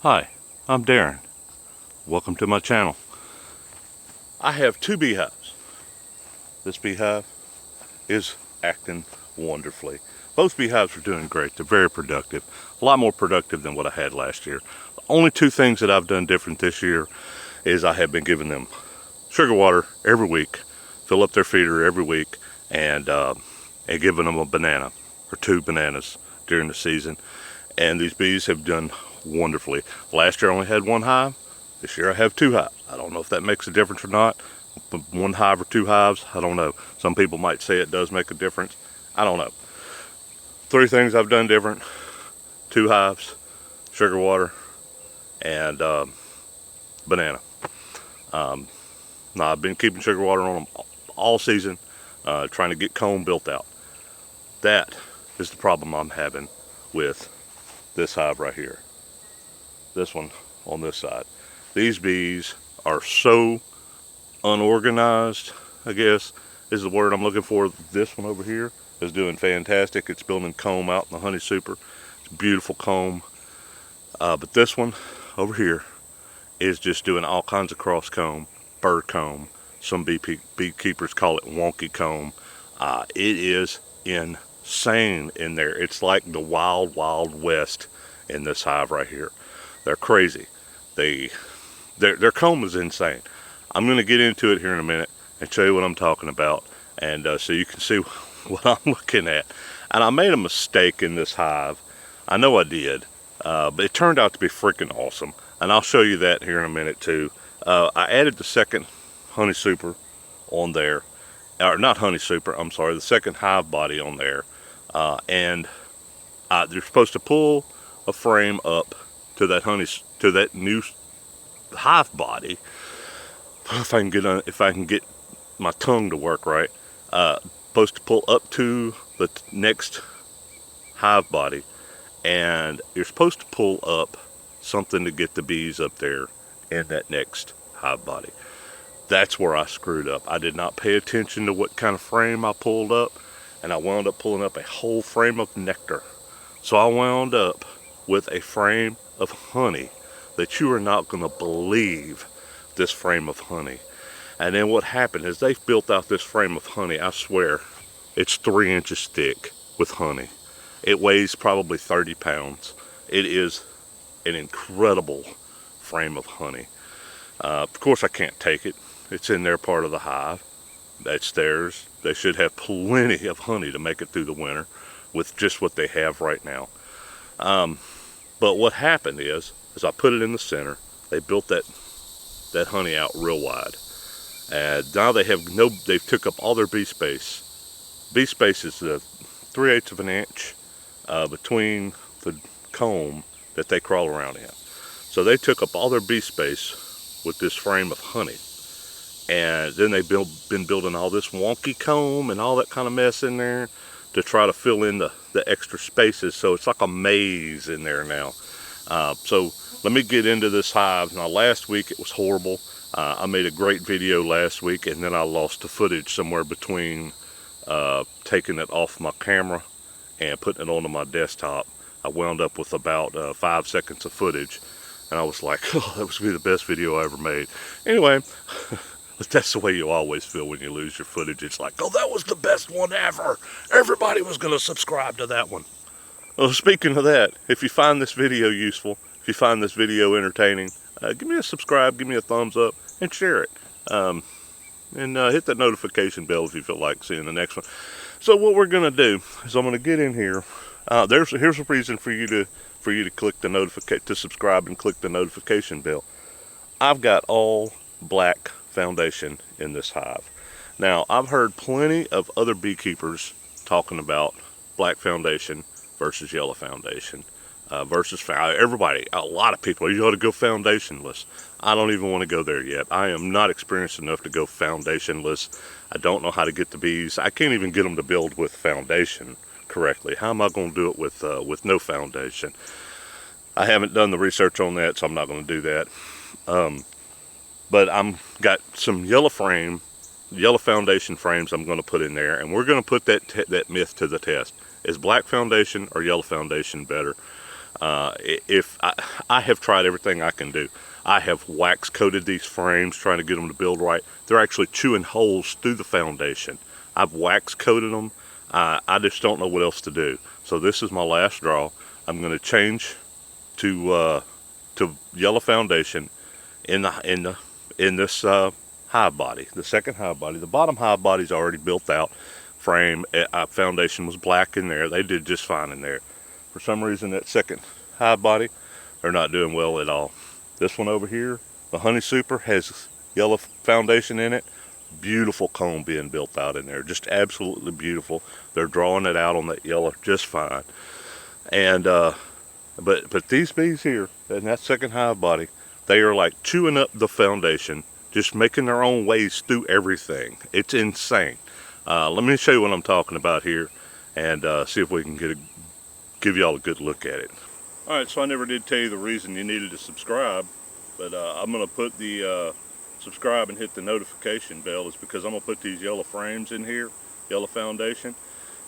Hi, I'm Darren. Welcome to my channel. I have two beehives. This beehive is acting wonderfully. Both beehives are doing great. They're very productive. A lot more productive than what I had last year. The only two things that I've done different this year is I have been giving them sugar water every week, fill up their feeder every week, and giving them a banana or two bananas during the season. And these bees have done wonderfully. Last year I only had one hive. This year I have two hives. I don't know if that makes a difference or not. One hive or two hives, I don't know. Some people might say it does make a difference. I don't know. Three things I've done different: two hives, sugar water, and banana. Now I've been keeping sugar water on them all season, trying to get comb built out. That is the problem I'm having with this hive right here. This one on this side. These bees are so unorganized, I guess is the word I'm looking for. This one over here is doing fantastic. It's building comb out in the honey super. It's beautiful comb. But this one over here is just doing all kinds of cross comb, bird comb. Some beekeepers call it wonky comb. It is insane in there. It's like the wild, wild west in this hive right here. They're crazy. Their comb is insane. I'm going to get into it here in a minute and show you what I'm talking about, and so you can see what I'm looking at. And I made a mistake in this hive. I know I did, but it turned out to be freaking awesome, and I'll show you that here in a minute too. I added the second honey super on there, or not honey super, I'm sorry, the second hive body on there, and they're supposed to pull a frame up to that new hive body. If I can get my tongue to work right, supposed to pull up to the next hive body, and you're supposed to pull up something to get the bees up there in that next hive body. That's where I screwed up. I did not pay attention to what kind of frame I pulled up, and I wound up pulling up a whole frame of nectar. So I wound up with a frame of honey that you are not going to believe. This frame of honey. And then what happened is they've built out this frame of honey. I swear it's 3 inches thick with honey. It weighs probably 30 pounds. It is an incredible frame of honey. Of course I can't take it. It's in their part of the hive. That's theirs. They should have plenty of honey to make it through the winter with just what they have right now. But what happened is I put it in the center. They built that honey out real wide, and now they've took up all their bee space. Bee space is 3/8 of an inch between the comb that they crawl around in. So they took up all their bee space with this frame of honey, and then they've been building all this wonky comb and all that kind of mess in there to try to fill in the extra spaces. So it's like a maze in there now. So let me get into this hive. Now last week it was horrible. I made a great video last week, and then I lost the footage somewhere between taking it off my camera and putting it onto my desktop. I wound up with about 5 seconds of footage, and I was like, oh, that was going to be the best video I ever made. Anyway, that's the way you always feel when you lose your footage. It's like, oh, that was the best one ever. Everybody was going to subscribe to that one. Well, speaking of that, if you find this video useful, if you find this video entertaining, give me a subscribe, give me a thumbs up, and share it. And hit that notification bell if you feel like seeing the next one. So what we're going to do is I'm going to get in here. Here's a reason for you to click the to subscribe and click the notification bell. I've got all black foundation in this hive. Now I've heard plenty of other beekeepers talking about black foundation versus yellow foundation. Versus everybody, a lot of people, you ought to go foundationless. I don't even want to go there yet. I am not experienced enough to go foundationless. I don't know how to get the bees. I can't even get them to build with foundation correctly. How am I going to do it with no foundation? I haven't done the research on that, so I'm not going to do that. But I'm got some yellow foundation frames I'm going to put in there, and we're going to put that myth to the test. Is black foundation or yellow foundation better? If I have tried everything I can do. I have wax coated these frames trying to get them to build right. They're actually chewing holes through the foundation. I've wax coated them. I just don't know what else to do. So this is my last draw. I'm going to change to yellow foundation in this hive body, the second hive body. The bottom hive body's already built out. Frame foundation was black in there. They did just fine in there. For some reason, that second hive body, they're not doing well at all. This one over here, the honey super, has yellow foundation in it. Beautiful comb being built out in there, just absolutely beautiful. They're drawing it out on that yellow just fine. And but these bees here in that second hive body, they are like chewing up the foundation, just making their own ways through everything. It's insane. Let me show you what I'm talking about here, and see if we can give y'all a good look at it. All right, so I never did tell you the reason you needed to subscribe, but I'm gonna put the subscribe and hit the notification bell is because I'm gonna put these yellow frames in here, yellow foundation,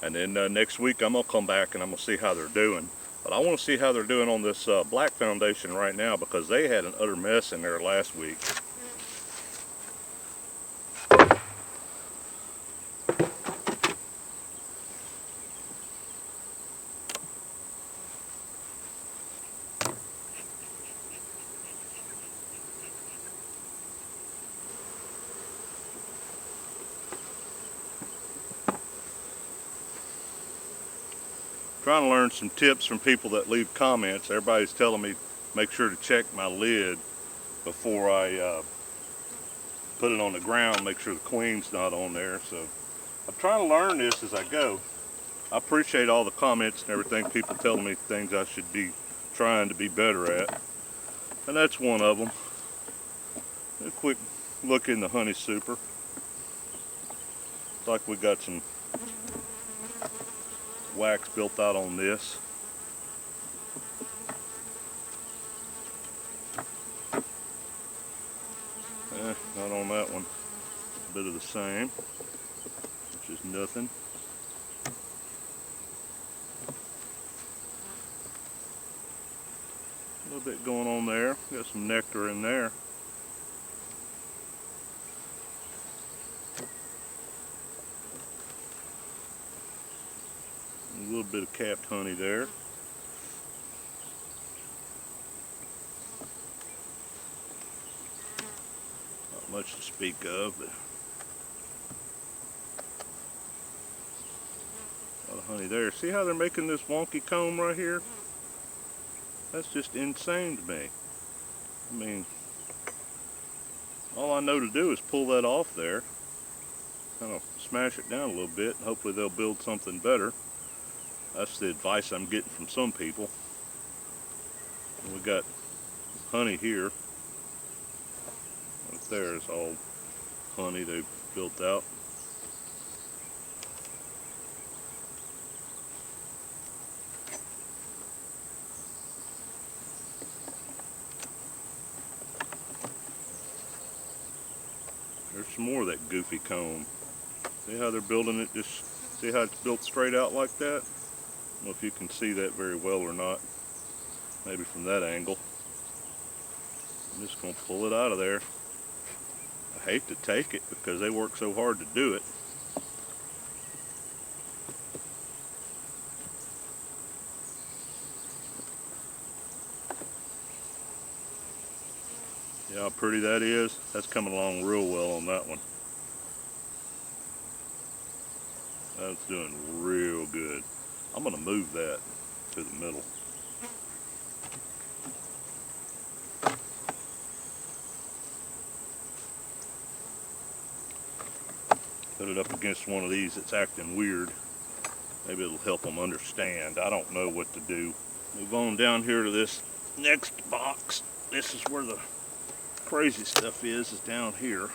and then next week I'm gonna come back and I'm gonna see how they're doing. But I want to see how they're doing on this black foundation right now, because they had an utter mess in there last week. Trying to learn some tips from people that leave comments. Everybody's telling me make sure to check my lid before I put it on the ground, make sure the queen's not on there. So I'm trying to learn this as I go. I appreciate all the comments and everything, people telling me things I should be trying to be better at, and that's one of them. A quick look in the honey super. Looks like we got some wax built out on this. Not on that one. A bit of the same, which is nothing. A little bit going on there. Got some nectar in there. A little bit of capped honey there. Not much to speak of, but a lot of honey there. See how they're making this wonky comb right here? That's just insane to me. I mean, all I know to do is pull that off there, kind of smash it down a little bit, and hopefully they'll build something better. That's the advice I'm getting from some people. And we got honey here. Right there is all honey they've built out. There's some more of that goofy comb. See how they're building it? Just see how it's built straight out like that? I don't know if you can see that very well or not. Maybe from that angle. I'm just going to pull it out of there. I hate to take it because they work so hard to do it. See how pretty that is? That's coming along real well on that one. That's doing real good. I'm going to move that to the middle. Put it up against one of these that's acting weird. Maybe it'll help them understand. I don't know what to do. Move on down here to this next box. This is where the crazy stuff is down here.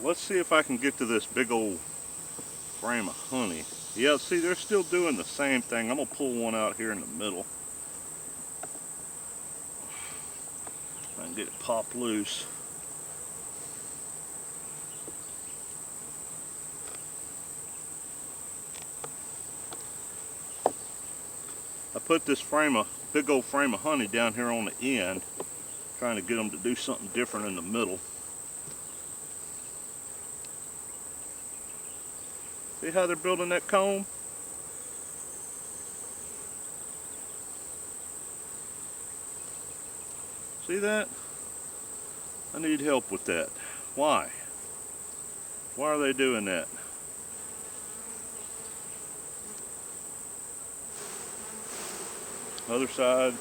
Let's see if I can get to this big old frame of honey. Yeah, see, they're still doing the same thing. I'm going to pull one out here in the middle. If I can get it popped loose. I put this big old frame of honey down here on the end, trying to get them to do something different in the middle. See how they're building that comb? See that? I need help with that. Why? Why are they doing that? Other side.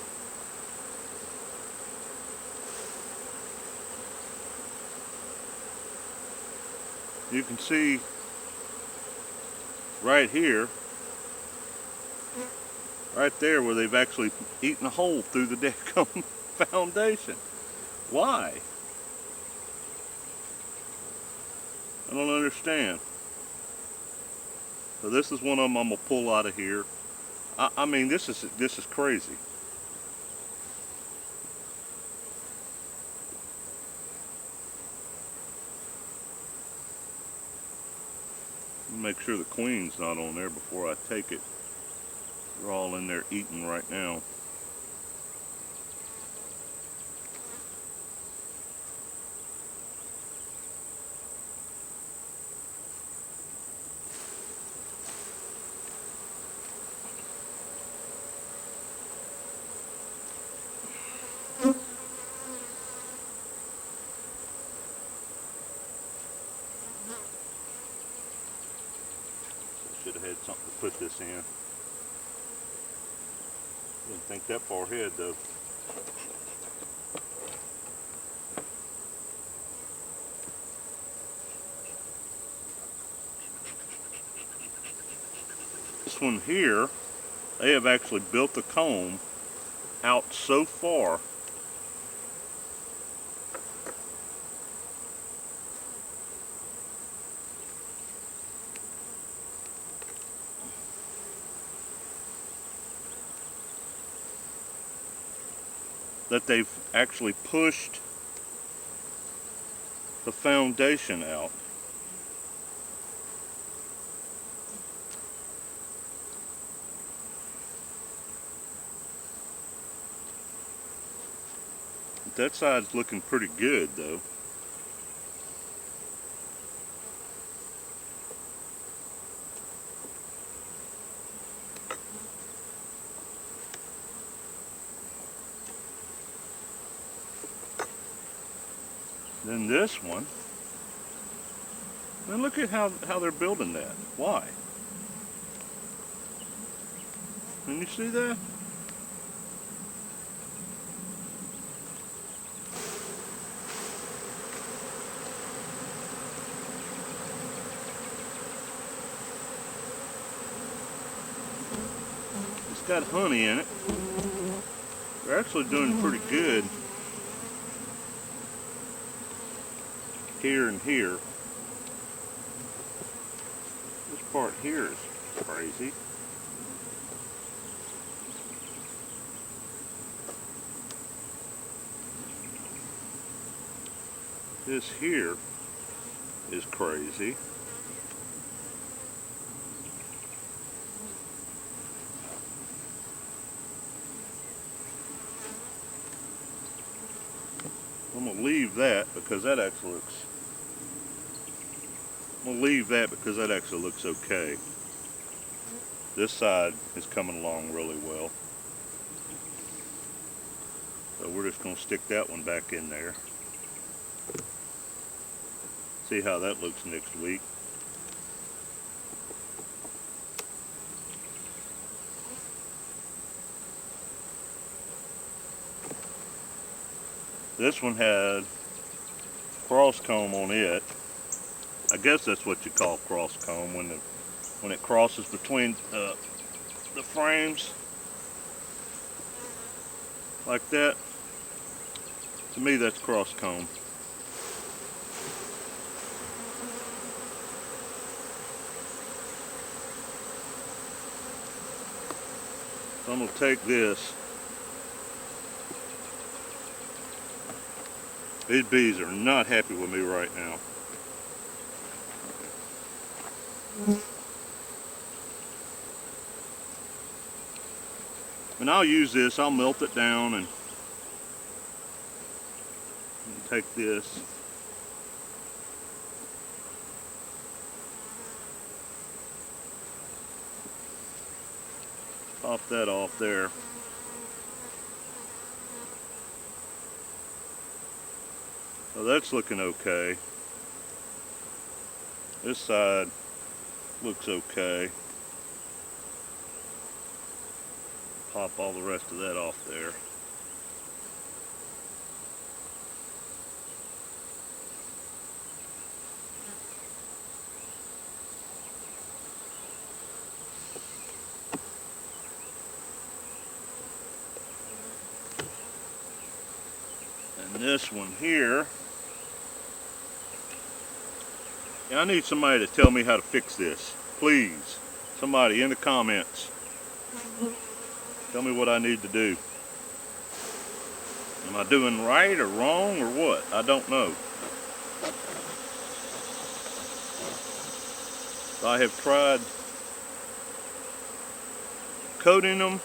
You can see right here, right there, where they've actually eaten a hole through the deckcom foundation. Why? I don't understand. So this is one of them I'm gonna pull out of here. I mean, this is crazy. Make sure the queen's not on there before I take it. They're all in there eating right now. Should have had something to put this in. Didn't think that far ahead though. This one here, they have actually built the comb out so far that they've actually pushed the foundation out. That side's looking pretty good though. Then this one, and look at how they're building that. Why? Can you see that? It's got honey in it. They're actually doing pretty good here and here. This part here is crazy. This here is crazy. I'm gonna leave that because that actually looks. I'm gonna leave that because that actually looks okay. This side is coming along really well. So we're just gonna stick that one back in there. See how that looks next week. This one had cross comb on it. I guess that's what you call cross comb when it crosses between the frames like that. To me, that's cross comb. So I'm gonna take this These bees are not happy with me right now. And I'll use this, I'll melt it down and take this. Pop that off there. So that's looking okay. This side looks okay. Pop all the rest of that off there. And this one here, I need somebody to tell me how to fix this. Please, somebody in the comments, tell me what I need to do. Am I doing right or wrong or what? I don't know. I have tried coating them,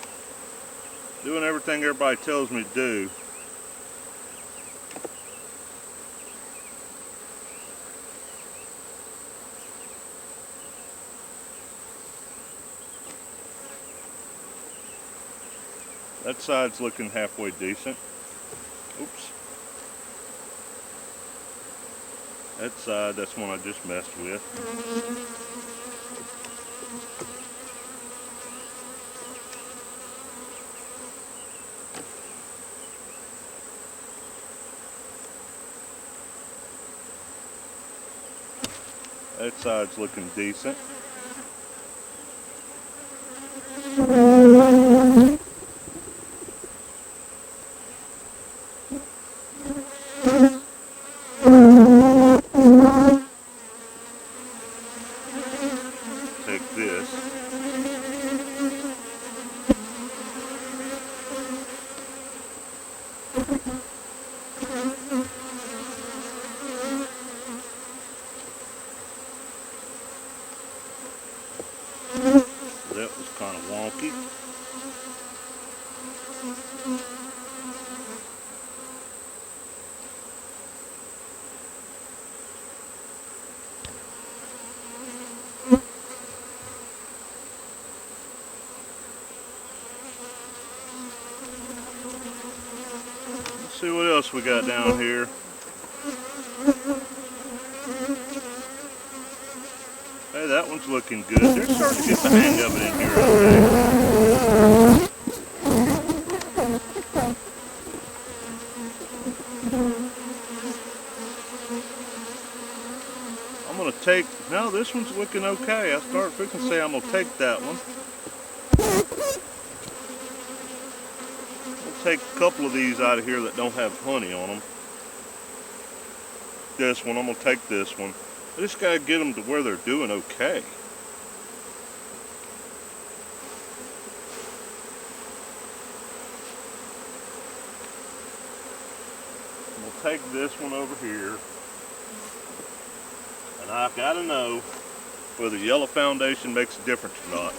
doing everything everybody tells me to do. That side's looking halfway decent. Oops. That side, that's one I just messed with. That side's looking decent. Take this. That was kind of wonky. Let's see what else we got down here. Hey, that one's looking good. They're starting to get the hang of it in here, I think. I'm going to take, no, this one's looking okay. I started fixing to say I'm going to take that one. I'll take a couple of these out of here that don't have honey on them. This one, I'm going to take this one. I just got to get them to where they're doing okay. We'll take this one over here. And I've got to know whether yellow foundation makes a difference or not.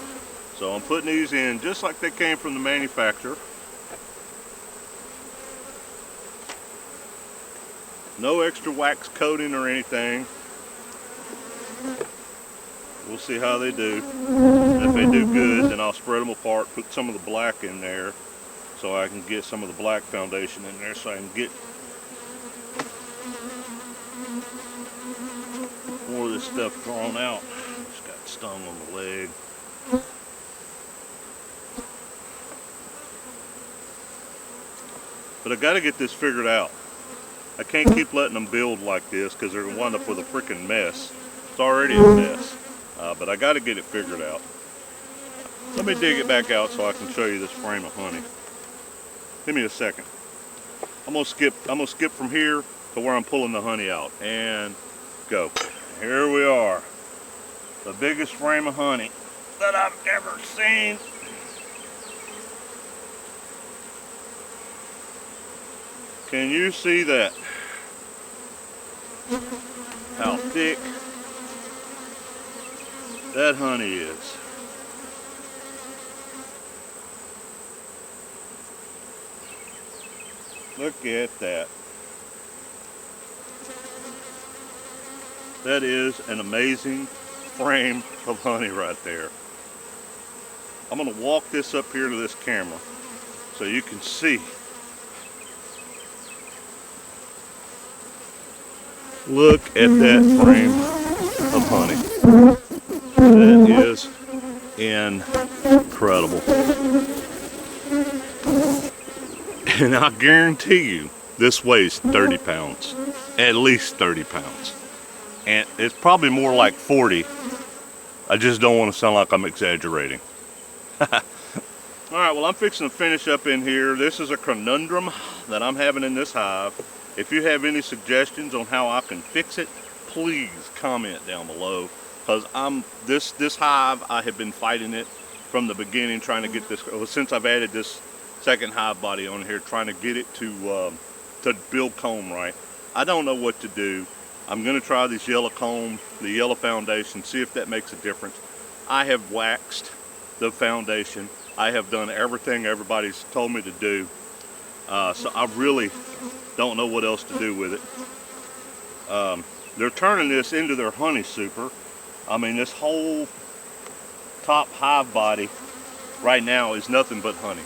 So I'm putting these in just like they came from the manufacturer. No extra wax coating or anything. We'll see how they do. And if they do good, then I'll spread them apart, put some of the black in there so I can get some of the black foundation in there so I can get more of this stuff drawn out. Just got stung on the leg. But I got to get this figured out. I can't keep letting them build like this because they're going to wind up with a freaking mess. It's already a mess. But I got to get it figured out. Let me dig it back out so I can show you this frame of honey. Give me a second. I'm gonna skip from here to where I'm pulling the honey out and go. Here we are. The biggest frame of honey that I've ever seen. Can you see that? how thick that honey is. Look at that. That is an amazing frame of honey right there. I'm going to walk this up here to this camera so you can see. Look at that frame of honey. That is incredible. And I guarantee you, this weighs 30 pounds. At least 30 pounds. And it's probably more like 40. I just don't want to sound like I'm exaggerating. Alright, well, I'm fixing to finish up in here. This is a conundrum that I'm having in this hive. If you have any suggestions on how I can fix it, please comment down below. Because this hive, I have been fighting it from the beginning, trying to get this, since I've added this second hive body on here, trying to get it to build comb right. I don't know what to do. I'm going to try this yellow comb, the yellow foundation, see if that makes a difference. I have waxed the foundation. I have done everything everybody's told me to do. So I really don't know what else to do with it. They're turning this into their honey super. I mean, this whole top hive body right now is nothing but honey.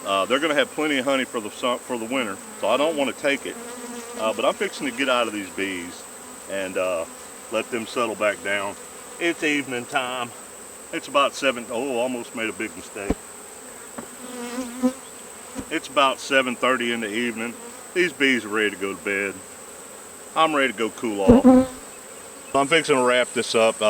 They're going to have plenty of honey for the winter, so I don't want to take it. But I'm fixing to get out of these bees and let them settle back down. It's evening time. It's about 7, oh, almost made a big mistake. It's about 7:30 in the evening. These bees are ready to go to bed. I'm ready to go cool off. I'm fixing to wrap this up.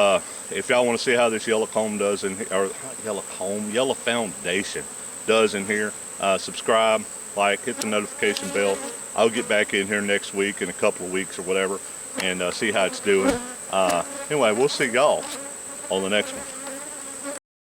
If y'all want to see how this yellow comb does in here, or yellow foundation does in here, subscribe, like, hit the notification bell. I'll get back in here next week, in a couple of weeks or whatever, and see how it's doing. Anyway, we'll see y'all on the next one.